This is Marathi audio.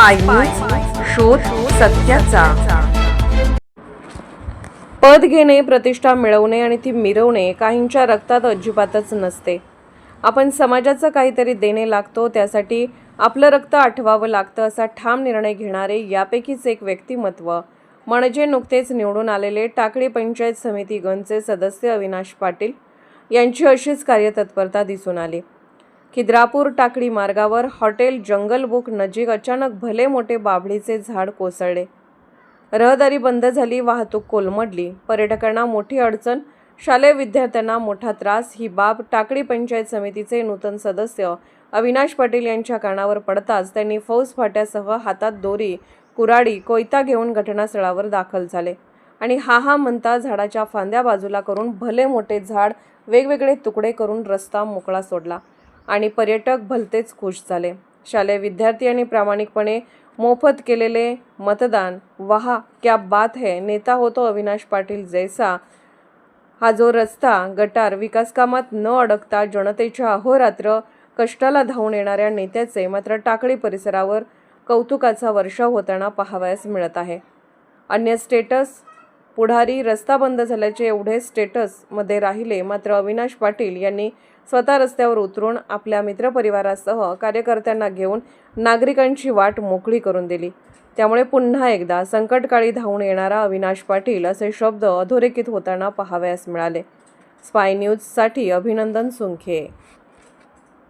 स्पाय न्यूज, शोध सत्याचा। पद घेणे, प्रतिष्ठा मिळवणे आणि ती मिरवणे काहींच्या रक्तात अजिबातच नसते। आपण समाजाचं काहीतरी देणे लागतो, त्यासाठी आपलं रक्त आठवावं लागतं असा ठाम निर्णय घेणारे यापैकीच एक व्यक्तिमत्व म्हणजे नुकतेच निवडून आलेले टाकळी पंचायत समिती गणचे सदस्य अविनाश पाटील यांची अशीच कार्यतत्परता दिसून आली। खिद्रापूर टाकळी मार्गावर हॉटेल जंगल बुक नजीक अचानक भले मोठे बाभळीचे झाड कोसळले। रहदारी बंद झाली, वाहतूक कोलमडली, पर्यटकांना मोठी अडचण, शालेय विद्यार्थ्यांना मोठा त्रास। ही बाब टाकळी पंचायत समितीचे नूतन सदस्य अविनाश पाटील यांच्या कानावर पडताच त्यांनी फौज फाट्यासह हातात दोरी, कुऱ्हाडी, कोयता घेऊन घटनास्थळावर दाखल झाले आणि हा म्हणता झाडाच्या फांद्या बाजूला करून भले मोठे झाड वेगवेगळे तुकडे करून रस्ता मोकळा सोडला आणि पर्यटक भलतेच खुश झाले। शालेय विद्यार्थी यांनी प्रामाणिकपणे मोफत केलेले मतदान, वाह क्या बात है, नेता हो तो अविनाश पाटील जैसा। हा जो रस्ता, गटार, विकास कामात न अडकता जनतेच्या अहोरात्र कष्टाला धावून येणाऱ्या नेत्याचे मात्र टाकळी परिसरावर कौतुकाचा वर्षाव होताना पाहावयास मिळत आहे। अन्य स्टेटस पुढारी रस्ता बंद झाल्याचे एवढे स्टेटसमध्ये राहिले, मात्र अविनाश पाटील यांनी स्वतः रस्त्यावर उतरून आपल्या मित्रपरिवारासह कार्यकर्त्यांना घेऊन नागरिकांची वाट मोकळी करून दिली। त्यामुळे पुन्हा एकदा संकटकाळी धावून येणारा अविनाश पाटील असे शब्द अधोरेखित होताना पाहावयास मिळाले। स्पाय न्यूजसाठी अभिनंदन सुंखे।